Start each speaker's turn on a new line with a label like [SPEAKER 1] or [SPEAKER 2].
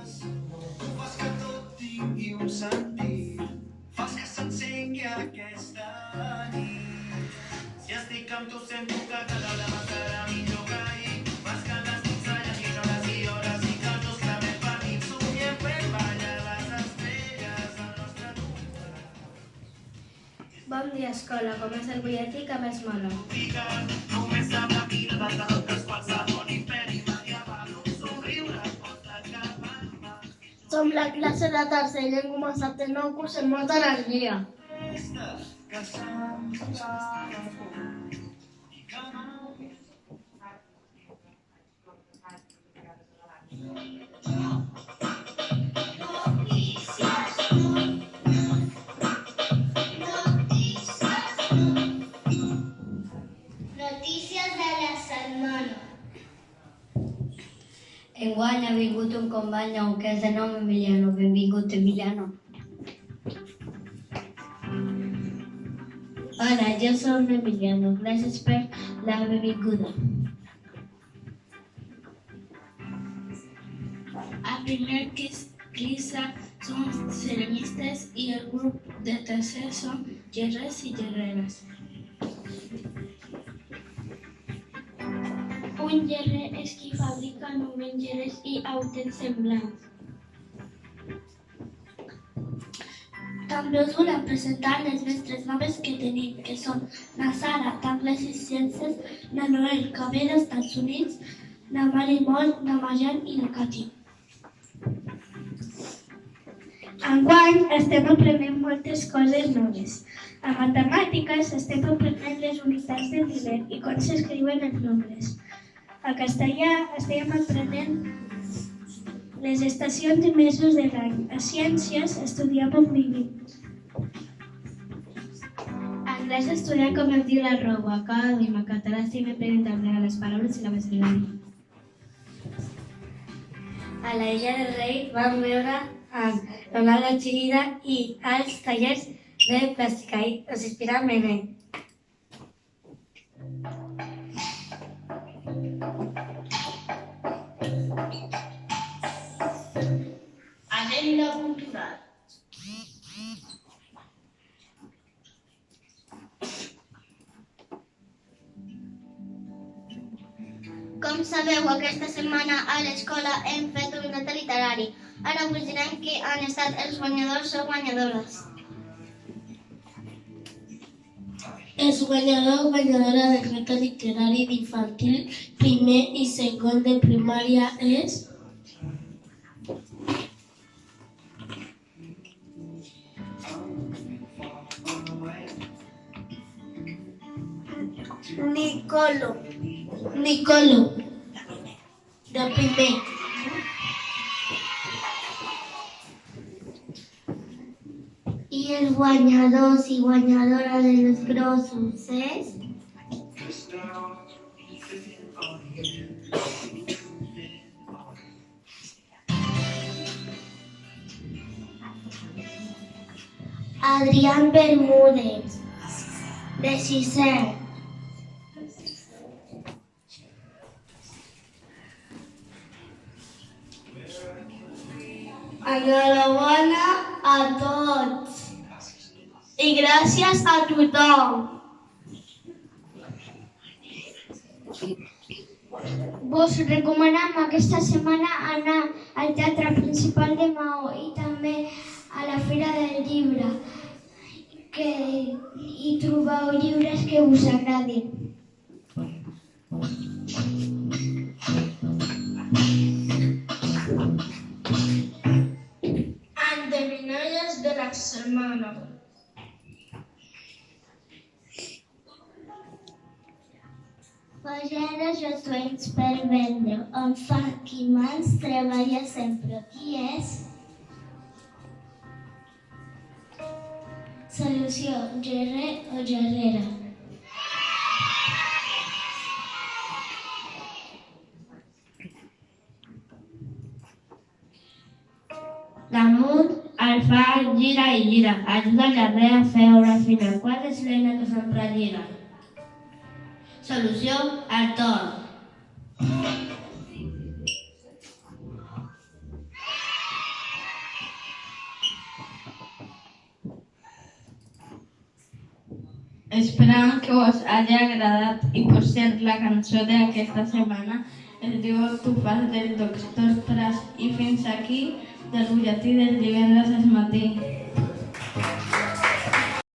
[SPEAKER 1] Tu fas que tot tingui un sentit, fas que s'encengui aquesta nit. Si estic amb tu sento que cada hora m'estarà millor que ahir. Fas que les nits s'allarguin hores i hores i que els dos cremem per nit. Somiem fent ballar les estrelles del nostre dubte.
[SPEAKER 2] Bon dia, escola. Com és el butlletí que més mola?
[SPEAKER 1] Només amb la vida de totes qualsevol imperi medieval. Un somriure pot acabar-me.
[SPEAKER 3] Som la classe de tercer i hem començat el nou curs amb molta energia.
[SPEAKER 1] Que s'enfada i que mai.
[SPEAKER 4] Notícies de la setmana.
[SPEAKER 2] Enguany ha vingut un company nou que és de nom Emiliano. Benvingut, Emiliano.
[SPEAKER 3] Hola, jo som Emiliano. Gràcies per la benvinguda.
[SPEAKER 5] A primer classe som ceramistes i el grup de tercer som guerrers i guerreres. Un guerrer és qui fabrica nomengeres i autents semblants. També us volem presentar les mestres noves que tenim, que són la Sara, d'Anglès i Ciències, la Noel, que ve dels Estats Units, la Marimol, la Mayan i la Cati. Enguany estem aprenent moltes coses noves. A matemàtiques estem aprenent les unitats de miler i com s'escriuen els nombres. A castellà estem aprenent les estacions i mesos de l'any. A ciències estudiem on vivim. Anglès estudiem com es diu la roba. Cada dia a català estem aprenent a emplear les paraules i la vocabulari.
[SPEAKER 2] A la Illa del Rei vam veure amb Ronaldo Chiguida i als tallers de plàstica i us inspirem en ell.
[SPEAKER 4] Agenda cultural. Com sabeu, aquesta setmana a l'escola hem fet un reto literari. Ara us direm qui han estat els guanyadors o guanyadores.
[SPEAKER 5] És guanyador o guanyadora del reto literari d'infantil primer i segon de primària és... Nicolo, de primer.
[SPEAKER 4] I els guanyadors i guanyadora de los grossos és... Adrián Bermúdez, de sisè. Enhorabona a tots i gràcies a tothom. Vos recomanem aquesta setmana anar al Teatre Principal de Maó i també a la Fira del Llibre, que hi trobeu llibres que us agradin.
[SPEAKER 5] Endevinalles de la setmana.
[SPEAKER 4] Pageres retuents per vendre, on fa qui mans treballa sempre. Qui és? Solució, gerrer o gerrera.
[SPEAKER 5] Damunt el fa gira i gira. Ajuda el gerrer a fer obra fina. Qual és l'eina que sempre gira? Solució, el torn.
[SPEAKER 6] Esperam que us hagi agradat i per cert la cançó d'aquesta setmana es diu Tu fas del Doctor Pras i fins aquí del butlletí del divendres al matí.